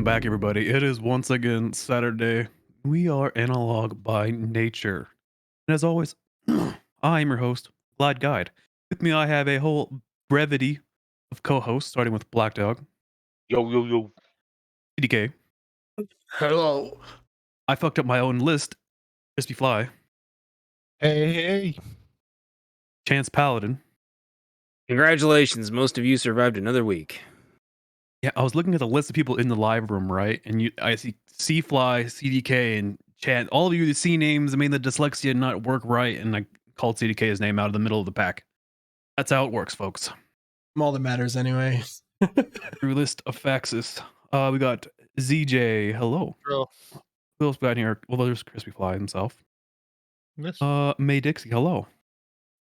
Welcome back, everybody. It is once again Saturday. We are analog by nature. And as always, I am your host, Glad Guide. With me, I have a whole brevity of co hosts, starting with Black Dog, Yo, yo, yo. CDK. Hello. I fucked up my own list, Crispy Fly, Hey. Chance Paladin. Congratulations, most of you survived another week. Yeah, I was looking at the list of people in the live room, right? And I see C-Fly, CDK, and Chance. All of you, the C names, I mean, the dyslexia not work right, and I called CDK's name out of the middle of the pack. That's how it works, folks. All that matters anyway. Through list of faxes. We got ZJ. Hello. Bro. Who else we got here? Well, there's Crispy Fly himself. Yes. May Dixie. Hello.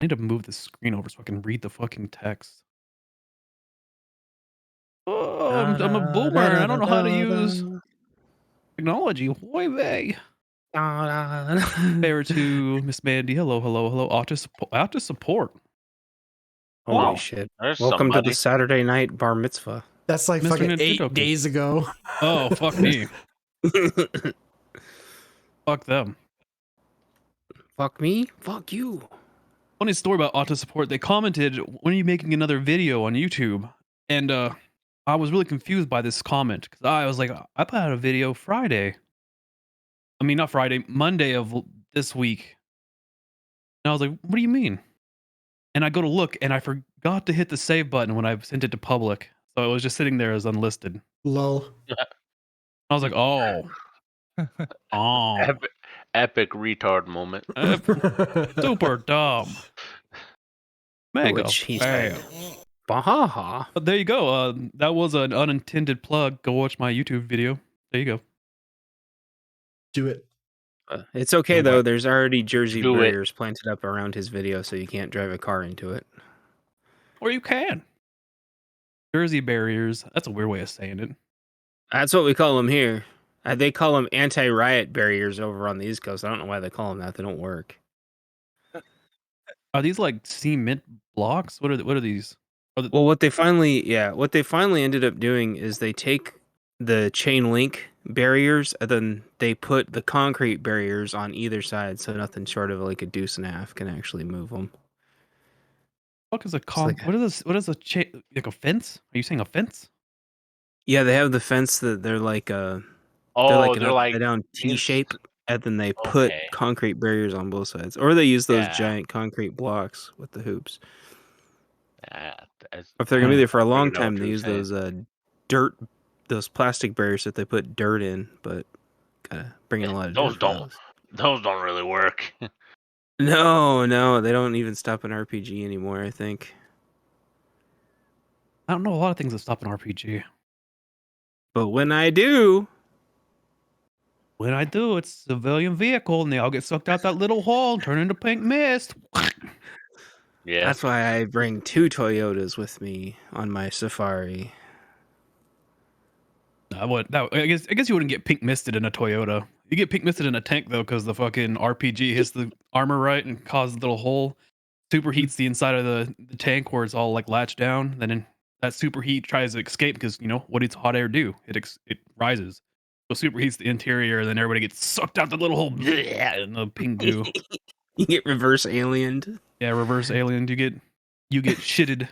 I need to move the screen over so I can read the fucking text. Oh, I'm a boomer. I don't know how to use technology. Hoy vey. Fair to Miss Mandy. Hello, hello, hello. Auto support. Holy Wow. shit. There's Welcome to somebody. the Saturday night bar mitzvah. That's like Mr. fucking Nintendo 8 days ago. Oh, fuck me. Fuck them. Fuck me? Fuck you. Funny story about auto support. They commented, when are you making another video on YouTube? And I was really confused by this comment because I was like, I put out a video Friday. I mean, not Friday, Monday of this week. And I was like, what do you mean? And I go to look and I forgot to hit the save button when I sent it to public. So it was just sitting there as unlisted. Lol. I was like, oh. Oh. Epic retard moment. Super dumb. Mega jeez. fail. Bahaha. But there you go. That was an unintended plug. Go watch my YouTube video. There you go. Do it. It's okay, though. There's already Jersey Do it. barriers planted up around his video, so you can't drive a car into it. Or you can. Jersey barriers. That's a weird way of saying it. That's what we call them here. They call them anti-riot barriers over on the East Coast. I don't know why they call them that. They don't work. Are these like cement blocks? What are these? Well, what they finally ended up doing is they take the chain link barriers and then they put the concrete barriers on either side, so nothing short of like a deuce and a half can actually move them. What is a like what is this? What is a like a fence? Are you saying a fence? Yeah, they have the fence that they're like an upside down T shape, and then they put Okay. concrete barriers on both sides, or they use those Yeah. giant concrete blocks with the hoops. That's- If they're gonna be there for a I long know time, what they you're use saying. those plastic barriers that they put dirt in, but gotta bring in a lot of Those dirt. don't. Those don't really work. No, they don't even stop an RPG anymore, I think. I don't know a lot of things that stop an RPG. But when I do, When I do, it's a civilian vehicle, and they all get sucked out that little hole and turn into pink mist. Yeah. that's why I bring 2 Toyotas with me on my safari. I guess you wouldn't get pink misted in a Toyota. You get pink misted in a tank though, because the fucking RPG hits the armor right and causes a little hole. Superheats the inside of the tank where it's all like latched down. Then that superheat tries to escape because what does hot air do? It rises. So superheats the interior, and then everybody gets sucked out the little hole in the pink goo. You get reverse aliened. Yeah, reverse alien. You get shitted.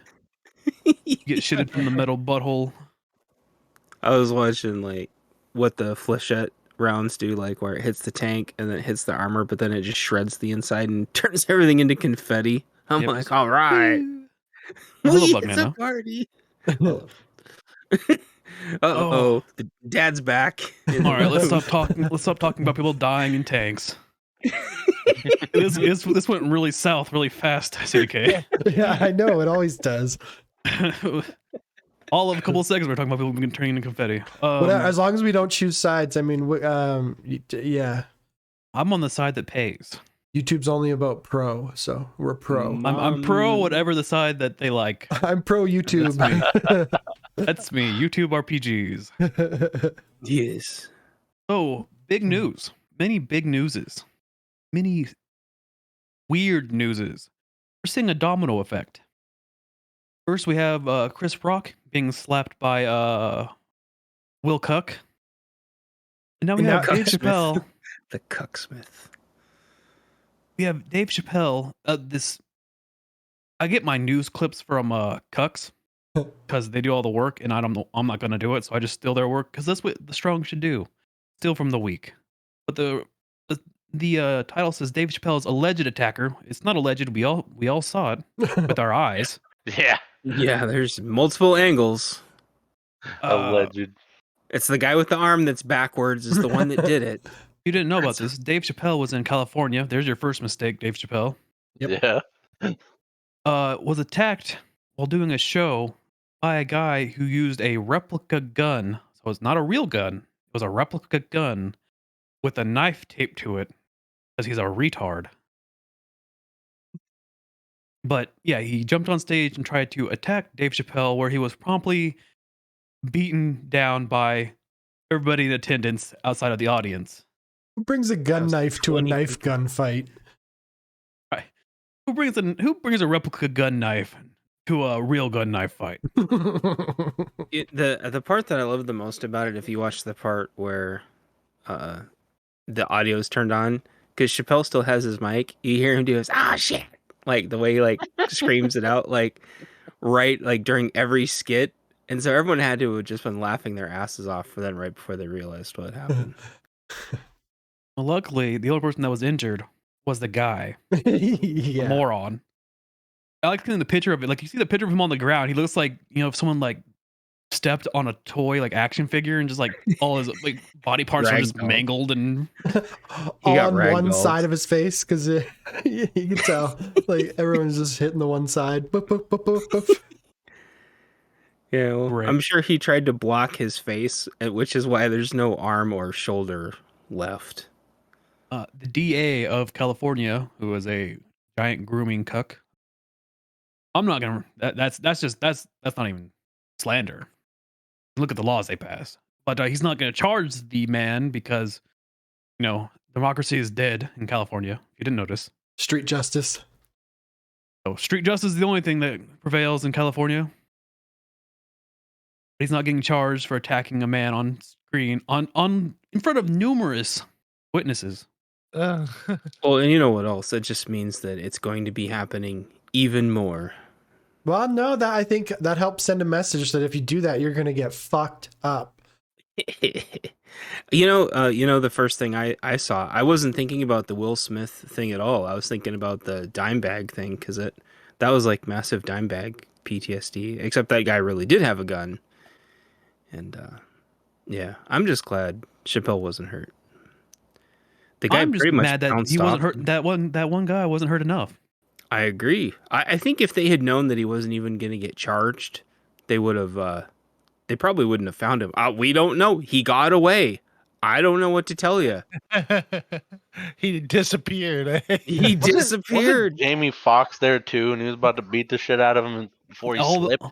You get shitted from the metal butthole. I was watching like what the flechette rounds do, like where it hits the tank and then it hits the armor, but then it just shreds the inside and turns everything into confetti. I'm Yep. like, all right, Hello, it's Bugnano. a party. Oh. The dad's back. All right, let's stop talking. Let's stop talking about people dying in tanks. This went really south, really fast. CDK. Yeah, I know. It always does. All of a couple of seconds, we're talking about people turning into confetti. As long as we don't choose sides, I mean, yeah. I'm on the side that pays. YouTube's only about pro, so we're pro. I'm pro whatever the side that they like. I'm pro YouTube. That's me. YouTube RPGs. Yes. Oh, big news. Many big newses. Many weird newses. We're seeing a domino effect. First, we have Chris Rock being slapped by Will Cuck And now we And have now- Dave Chappelle. The Cucksmith. We have Dave Chappelle. I get my news clips from Cucks because they do all the work, and I'm not gonna do it, so I just steal their work because that's what the strong should do. Steal from the weak. But the title says Dave Chappelle's alleged attacker. It's not alleged. We all saw it with our eyes. Yeah. Yeah, there's multiple angles. Alleged. It's the guy with the arm that's backwards is the one that did it. You didn't know about this. Dave Chappelle was in California. There's your first mistake, Dave Chappelle. Yep. Yeah. Was attacked while doing a show by a guy who used a replica gun. So it's not a real gun. It was a replica gun with a knife taped to it because he's a retard. But yeah, he jumped on stage and tried to attack Dave Chappelle, where he was promptly beaten down by everybody in attendance outside of the audience. Who brings a gun was knife to a 20 knife people. gun fight? Who brings a replica gun knife to a real gun knife fight? The part that I love the most about it, if you watch the part where the audio is turned on, because Chappelle still has his mic, you hear him do his shit, like the way he like screams it out, like during every skit, and so everyone had to have just been laughing their asses off for that right before they realized what happened. Well, luckily, the only person that was injured was the guy. Yeah. Moron. I like seeing the picture of it. Like you see the picture of him on the ground. He looks like, if someone like stepped on a toy like action figure and just like all his like body parts are just Ragdoll. mangled and All got on one ragdolled. side of his face because you can tell like everyone's just hitting the one side. Boop, boop, boop, boop, boop. Yeah, well, Right. I'm sure he tried to block his face, which is why there's no arm or shoulder left. the DA of California, who is a giant grooming cuck. I'm not gonna. That's not even slander. Look at the laws they passed. But he's not gonna charge the man because democracy is dead in California. If you didn't notice. Street justice. So street justice is the only thing that prevails in California. He's not getting charged for attacking a man on screen in front of numerous witnesses. Well, and you know what else? It just means that it's going to be happening even more. Well, no, that I think that helps send a message that if you do that, you're gonna get fucked up. The first thing I saw, I wasn't thinking about the Will Smith thing at all. I was thinking about the dime bag thing because that was like massive dime bag PTSD. Except that guy really did have a gun, and yeah, I'm just glad Chappelle wasn't hurt. The guy I'm just pretty much mad that bounced he wasn't off hurt. him. That one guy wasn't hurt enough. I agree. I think if they had known that he wasn't even going to get charged, they would have. They probably wouldn't have found him. We don't know. He got away. I don't know what to tell you. He disappeared. He disappeared. Wasn't Jamie Foxx there too, and he was about to beat the shit out of him before he slipped.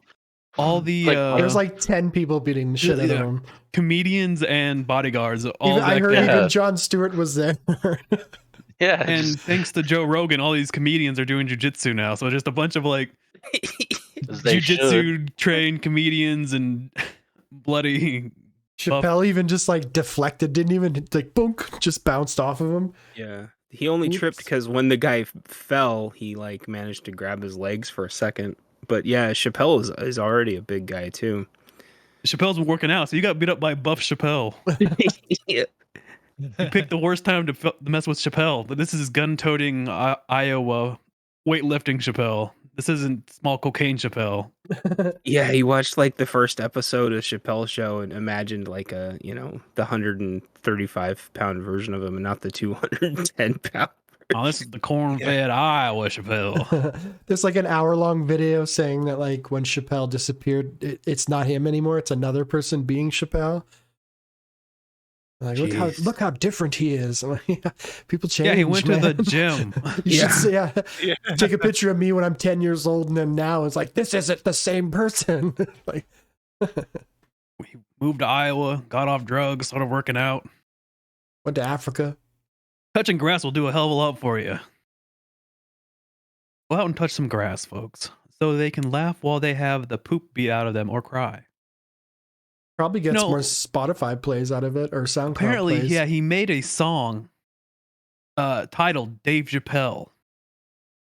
All the There's like 10 people beating the shit out of yeah. him. comedians and bodyguards. All Even, I back heard there. even Jon Stewart was there. Yeah, And just thanks to Joe Rogan, all these comedians are doing jujitsu now. So just a bunch of like as they should. jujitsu trained comedians and bloody. Chappelle even just like deflected, didn't even like boonk, just bounced off of him. Yeah. He only tripped because when the guy fell, he like managed to grab his legs for a second. But yeah, Chappelle is already a big guy too. Chappelle's been working out, so you got beat up by Buff Chappelle. Yeah. You picked the worst time to mess with Chappelle. But this is gun-toting Iowa weightlifting Chappelle. This isn't small cocaine Chappelle. Yeah, he watched like the first episode of Chappelle's show and imagined like the 135-pound version of him and not the 210-pound. Oh, this is the corn-fed Iowa Chappelle. There's like an hour-long video saying that like when Chappelle disappeared, it's not him anymore. It's another person being Chappelle. Like look how different he is. People change. Yeah, he went man. to the gym. You Yeah. should say, take a picture of me when I'm 10 years old, and then now it's like this isn't the same person. Like, He moved to Iowa, got off drugs, started working out. went to Africa. Touching grass will do a hell of a lot for you. Go out and touch some grass, folks, so they can laugh while they have the poop beat out of them or cry. Probably gets No. more Spotify plays out of it or SoundCloud Apparently, plays. yeah, he made a song titled Dave Chappelle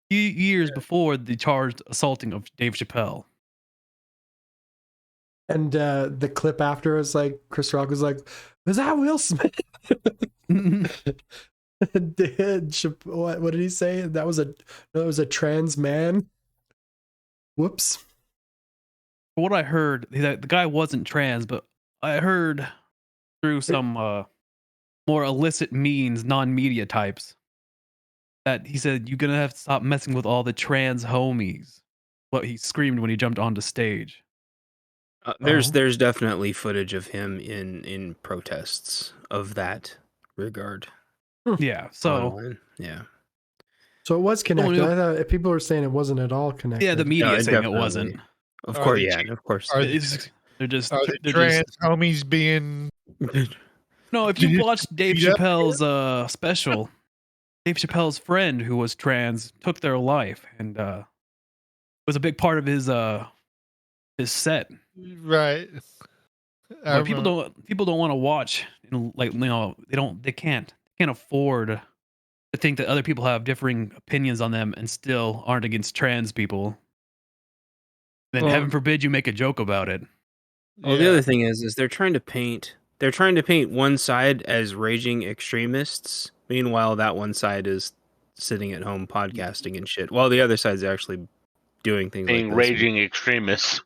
years before the charged assaulting of Dave Chappelle. And the clip after is like Chris Rock was like, "Was that Will Smith?" What did he say? That was a trans man. Whoops. For what I heard, the guy wasn't trans, but I heard through some more illicit means, non-media types, that he said you're gonna have to stop messing with all the trans homies. What he screamed when he jumped onto stage. There's definitely footage of him in protests of that regard. Yeah, so Online. Yeah. So it was connected. Well, I thought people were saying it wasn't at all connected. yeah, the media it saying it definitely- wasn't. Of Are course, the yeah, ch- of course. are They're just Are the they're trans just homies being? no. If Did you you watched Dave beat up Chappelle's special, Dave Chappelle's friend who was trans took their life, and was a big part of his set. Right. But people don't want to watch, like, they can't afford to think that other people have differing opinions on them and still aren't against trans people. Then Well- heaven forbid you make a joke about it. Well, the other thing is they're trying to paint one side as raging extremists. Meanwhile, that one side is sitting at home podcasting and shit, while the other side's actually doing things Being like this. raging extremists.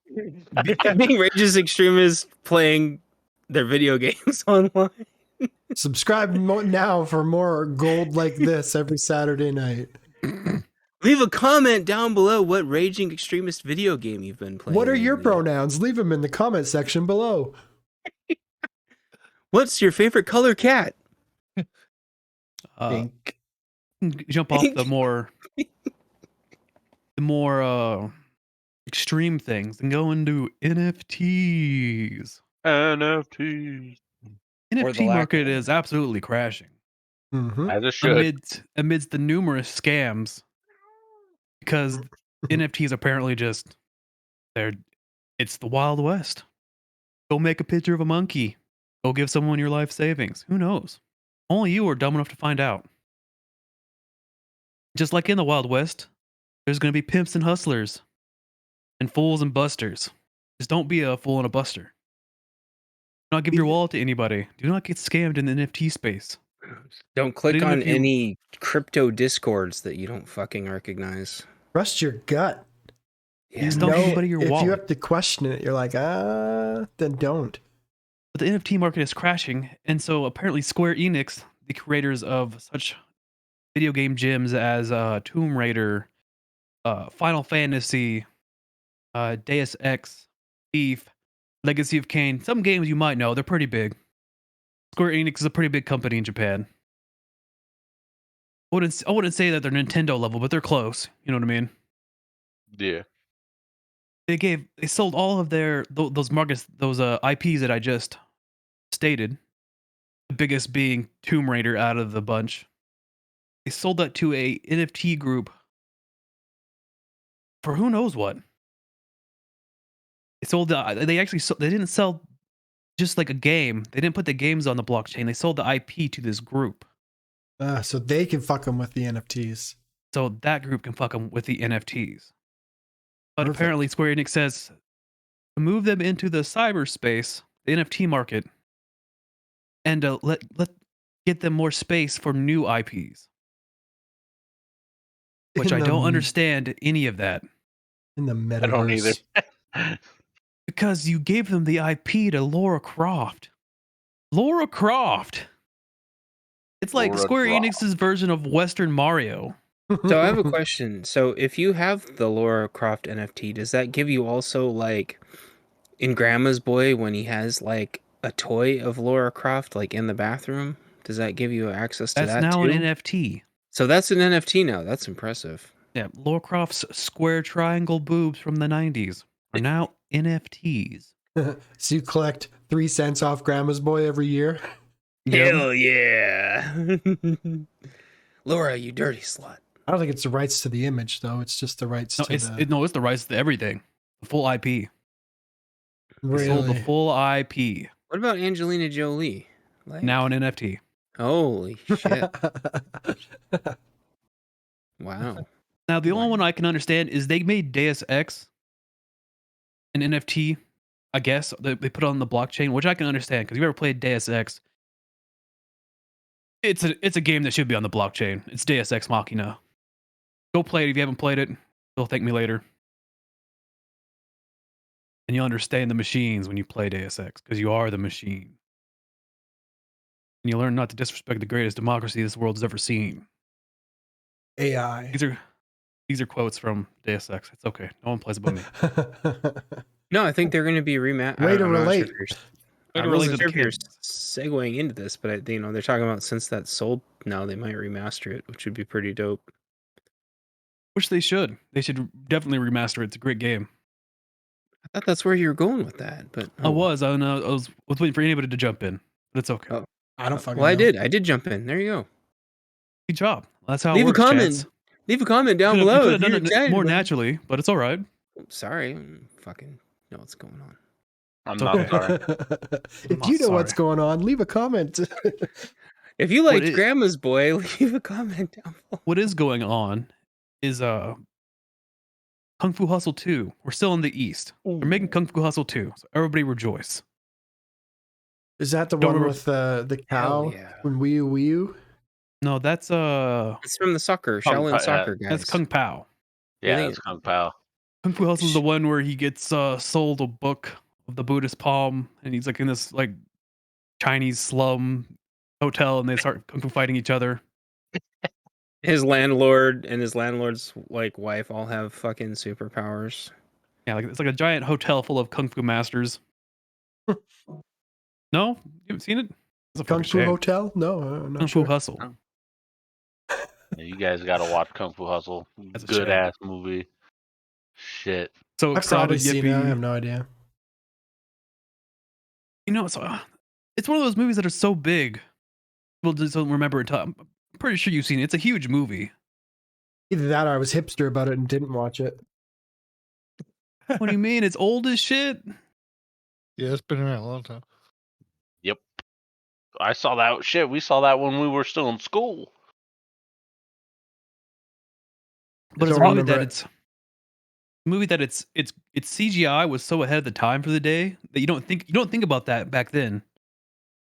Being raging extremists playing their video games online. Subscribe now for more gold like this every Saturday night. Leave a comment down below what raging extremist video game you've been playing. What are your lately. pronouns? Leave them in the comment section below. What's your favorite color cat? Pink. Jump off the more extreme things and go into NFTs. NFTs. NFT market is absolutely crashing Mm-hmm. As it should. amidst the numerous scams, because NFTs apparently it's the Wild West. Go make a picture of a monkey. Go give someone your life savings. Who knows? Only you are dumb enough to find out. Just like in the Wild West, there's going to be pimps and hustlers and fools and busters. Just don't be a fool and a buster. Do not give your wallet to anybody. Do not get scammed in the NFT space. Don't click even on if you- any crypto discords that you don't fucking recognize. Trust your gut. Yeah, Just don't give anybody your if wallet. you have to question it, you're like, then don't. But the NFT market is crashing, and so apparently Square Enix, the creators of such video game gems as Tomb Raider, Final Fantasy, Deus Ex, Thief, Legacy of Kain, some games you might know, they're pretty big. Square Enix is a pretty big company in Japan. I wouldn't say that they're Nintendo level, but they're close. You know what I mean? Yeah. They sold all of those markets, those IPs that I just stated. The biggest being Tomb Raider out of the bunch. They sold that to a NFT group for who knows what. They didn't sell just like a game. They didn't put the games on the blockchain. They sold the IP to this group. So they can fuck them with the NFTs. So that group can fuck them with the NFTs. But Perfect. apparently Square Enix says to move them into the cyberspace, the NFT market, and let get them more space for new IPs. Which I don't understand any of that. In the metaverse. I don't either. Because you gave them the IP to Lara Croft. Lara Croft! It's like Lara Square Croft. Enix's version of Western Mario. So I have a question. So if you have the Lara Croft NFT, does that give you also, like, in Grandma's Boy when he has like a toy of Lara Croft like in the bathroom? Does that give you access to That's that now too? an NFT. So that's an NFT now. That's impressive. Yeah, Lara Croft's square triangle boobs from the 90s are now NFTs. So you collect 3 cents off Grandma's Boy every year? Hell yeah. Laura, you dirty slut. I don't think it's the rights to the image, though. It's just the rights No, to it's the... the rights to everything. The full IP. They sold the Really? full IP. What about Angelina Jolie? Like, Now an NFT. holy shit! Wow. Now the only Wow. one I can understand is they made Deus Ex an NFT. I guess they put it on the blockchain, which I can understand because you ever played Deus Ex? It's a game that should be on the blockchain. It's Deus Ex Machina. Go play it if you haven't played it. You'll thank me later. And you'll understand the machines when you play Deus Ex because you are the machine. And you learn not to disrespect the greatest democracy this world has ever seen. AI. These are quotes from Deus Ex. It's okay. No one plays above me. No, I think they're going to be remastered. Way to relate. Way to I relate wasn't to sure the if you're kids. segueing into this, but they're talking about since that's sold now, they might remaster it, which would be pretty dope. Which they should. They should definitely remaster it. It's a great game. I thought that's where you were going with that, but I was waiting for anybody to jump in, but it's okay. Oh. I don't fucking Well, know. I did jump in. There you go. Good job. That's how Leave it works, a comment. chats. Leave a comment down You below could if have you're done it excited more about it. naturally, but it's all right. Sorry, fucking know what's going on. I'm It's not okay. sorry. If not you know what's sorry. going on, leave a comment. If you liked it- Grandma's Boy, leave a comment down below. What is going on is Kung Fu Hustle 2. We're still in the East. They're making Kung Fu Hustle 2. So everybody rejoice. Is that the Don't one remember- with the Hell cow yeah. from Wii U? Wii U? No, that's It's from the Kung Shaolin Pao, soccer guys. that's Kung Pao. Yeah, think- it's Kung Pao. Kung Fu Hustle is the one where he gets sold a book of the Buddhist palm, and he's like in this like Chinese slum hotel, and they start kung fu fighting each other. His landlord and his landlord's like wife all have fucking superpowers. Yeah, like it's like a giant hotel full of kung fu masters. No, you haven't seen it? It's a Kung fucking Fu shame. Hotel? No, I'm not Kung sure. Fu Hustle. Oh. Yeah, you guys got to watch Kung Fu Hustle. That's a Good shame. ass movie. Shit. So I've probably excited, seen it. I yippee! have no idea. You know, it's one of those movies that are so big, people just don't remember it. I'm pretty sure you've seen it. It's a huge movie. Either that or I was hipster about it and didn't watch it. What do you mean? It's old as shit. Yeah, it's been around a long time. Yep. I saw that shit. We saw that when we were still in school. But I it's a don't movie remember that it. it's its CGI was so ahead of the time for the day that you don't think about that back then.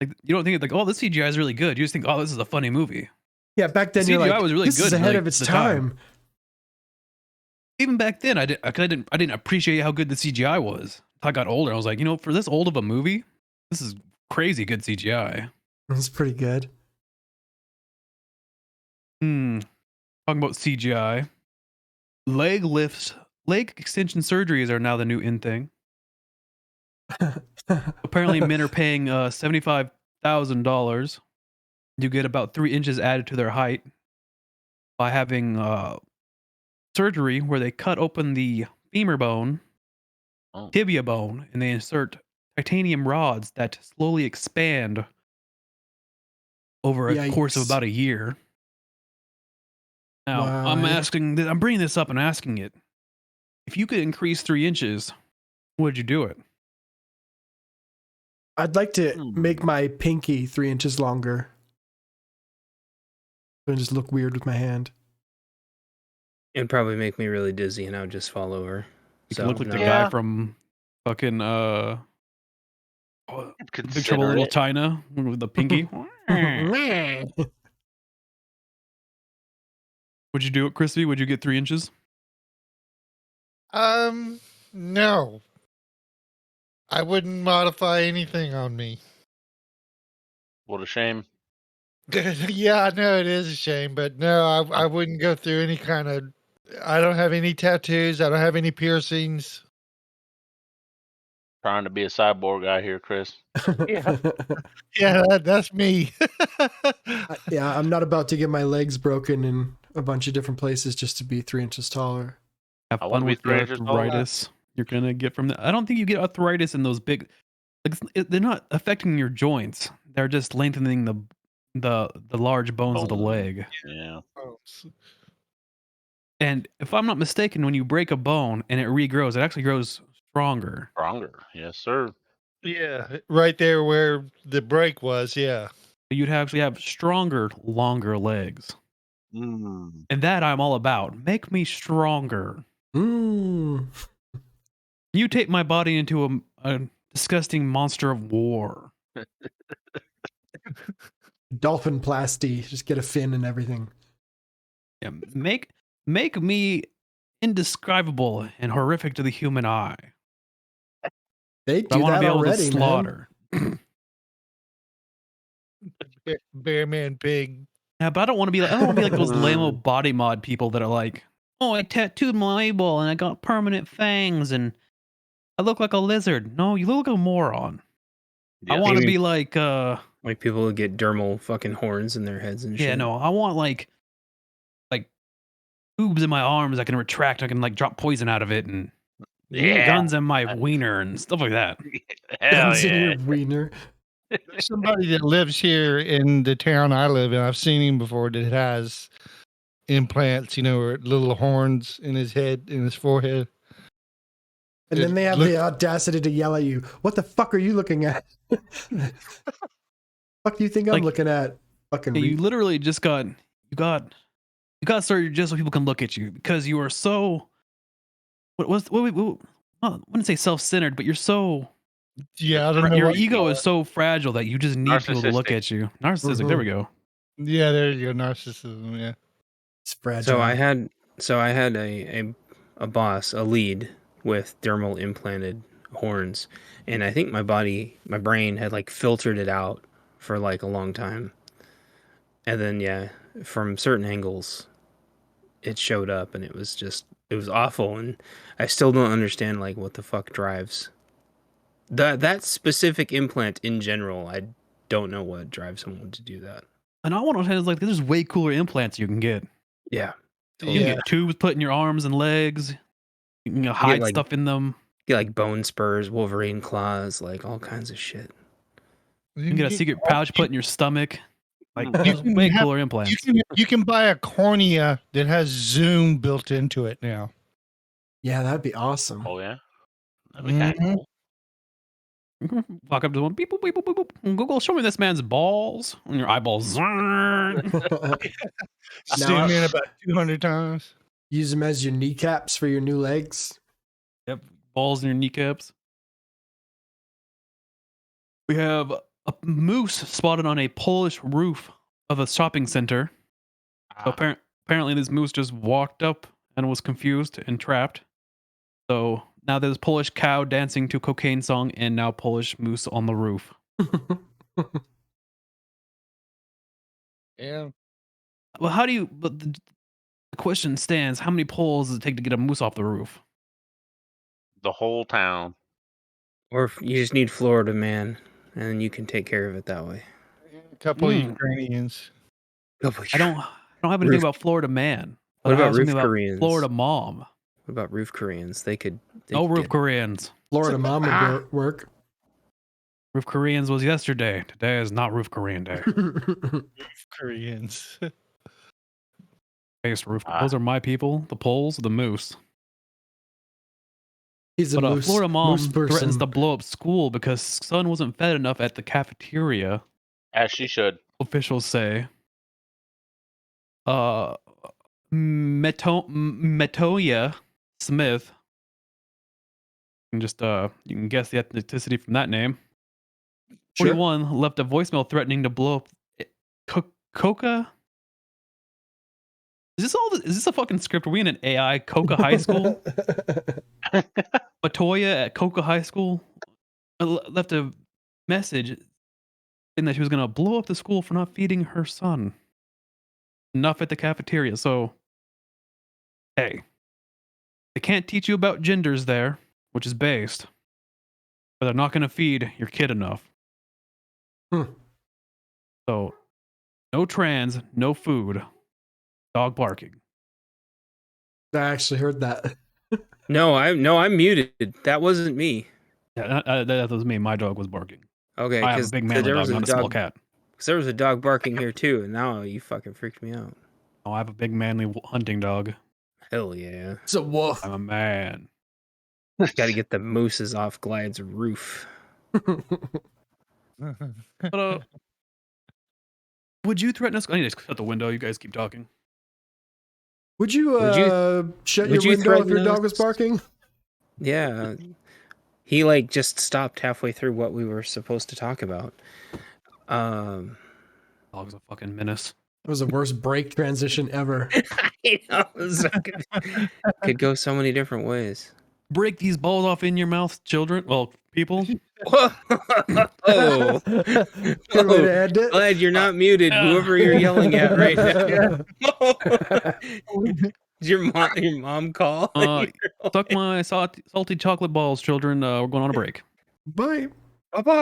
Like you don't think like, oh, this CGI is really good. You just think, oh, this is a funny movie. Yeah, back then The you're CGI like, was really this is good, ahead like, of its the time. time. Even back then, I didn't appreciate how good the CGI was. I got older, I was like, you know, for this old of a movie, this is crazy good CGI. It's pretty good. Talking about CGI, leg extension surgeries are now the new in thing. Apparently, men are paying $75,000 to get about 3 inches added to their height by having surgery where they cut open the femur bone, Oh. tibia bone, and they insert titanium rods that slowly expand over a course of Yikes. about a year. Now, Why? I'm bringing this up and asking it. If you could increase 3 inches, would you do it? I'd like to make my pinky 3 inches longer. And just look weird with my hand. It'd probably make me really dizzy and I would just fall over. You So, can look like the no. guy Yeah. from fucking Big Trouble in Consider Little it. China with the pinky. Would you do it, Crispy? Would you get 3 inches? No. I wouldn't modify anything on me. What a shame. Yeah, I know it is a shame, but no, I wouldn't go through any kind of. I don't have any tattoos. I don't have any piercings. Trying to be a cyborg out here, Chris. Yeah, that's me. Yeah, I'm not about to get my legs broken in a bunch of different places just to be 3 inches taller. Have I wanna fun be with the 3 inches taller. arthritis you're gonna get from that. I don't think you get arthritis in those big. Like they're not affecting your joints. They're just lengthening the large bones of the Bones. leg. Yeah. And if I'm not mistaken, when you break a bone and it regrows, it actually grows stronger. Stronger. Yes, sir. Yeah, right there where the break was. Yeah. You'd actually have stronger, longer legs. Mm. And that I'm all about. Make me stronger. Mm. You take my body into a disgusting monster of war. Dolphin plasty. Just get a fin and everything. Yeah, make me indescribable and horrific to the human eye. They I do want to that be able already, to man. slaughter. Bear man pig. Yeah, but I don't want to be like those lame body mod people that are like, oh, I tattooed my eyeball and I got permanent fangs and I look like a lizard. No, you look like a moron. I Yes. want to Maybe- be like people who get dermal fucking horns in their heads and shit. yeah, no, I want like boobs in my arms I can retract. I can like drop poison out of it and Yeah. guns in my wiener and stuff like that. Hell Guns in yeah. your wiener. There's somebody that lives here in the town I live in. I've seen him before that has implants, or little horns in his head, in his forehead. And then It they have look- the audacity to yell at you. What the fuck are you looking at? Fuck do you think I'm Like, looking at? Fucking You literally just got started just so people can look at you because you are so I wouldn't say self-centered, but you're so Yeah, I don't know. your what- ego is so fragile that you just need people to look Narcissistic. at you. Narcissistic. There we go. Yeah, there you go. Narcissism. Yeah. It's fragile. So I had a boss, a lead with dermal implanted horns, and I think my brain had like filtered it out for like a long time, and then from certain angles, it showed up, and it was awful, and I still don't understand like what the fuck drives that specific implant in general. I don't know what drives someone to do that. And I want to say is like there's way cooler implants you can get. Yeah, You can Yeah. get tubes put in your arms and legs. You can hide like- stuff in them. get like bone spurs, Wolverine claws, like all kinds of shit. You can get a secret pouch put in your stomach. Like You there's can way have- cooler implants. You can buy a cornea that has Zoom built into it now. Yeah, that'd be awesome. Oh yeah. That'd be kind of Mhm. cool. Walk up to one, beep, boop, beep, boop, beep, boop. Google, show me this man's balls. And your eyeballs. Zoom in about 200 times. Use them as your kneecaps for your new legs. Yep, balls in your kneecaps. We have a moose spotted on a Polish roof of a shopping center. So apparently, this moose just walked up and was confused and trapped. So now there's Polish cow dancing to cocaine song, and now Polish moose on the roof. Yeah. Well, how do you? But the question stands: how many poles does it take to get a moose off the roof? The whole town. Or if you just need Florida man, and you can take care of it that way. A couple of Mm. Ukrainians. I don't have anything Roof- about Florida man. What but I about have something roof Koreans? Florida mom. What about roof Koreans? They could. No roof Koreans. Florida mom would work. Roof Koreans was yesterday. Today is not roof Korean day. Koreans. Based roof. Those are my people. The Poles, the moose. He's a But moose. Florida mom moose threatens person. to blow up school because son wasn't fed enough at the cafeteria. As she should. Officials say. Metoya Smith. And just you can guess the ethnicity from that name. Sure. 41 left a voicemail threatening to blow up Coca. Is this a fucking script? Are we in an AI Coca High School? Matoya at Coca High School left a message saying that she was going to blow up the school for not feeding her son enough at the cafeteria. So, hey, they can't teach you about genders there, which is based, but they're not going to feed your kid enough. So, no trans, no food, dog barking. I actually heard that. No, I'm muted. That wasn't me. Yeah, that was me. My dog was barking. Okay, I have a because big manly there dog, was a not a small dog. cat. Because there was a dog barking here too, and now you fucking freaked me out. Oh, I have a big manly hunting dog. Hell yeah. It's a wolf. I'm a man. Got to get the mooses off Glide's roof. But would you threaten us? I need to shut the window. You guys keep talking. Would you shut would your you window if your threaten dog was us? barking? Yeah. He like just stopped halfway through what we were supposed to talk about. Dog's a fucking menace. It was the worst break transition ever. I know, could go so many different ways. Break these balls off in your mouth, children. Well, people. Whoa. Good way to end it. Glad you're not muted, whoever you're yelling at right now. Did your mom call? Suck my salty chocolate balls, children. We're going on a break. Bye. Bye-bye.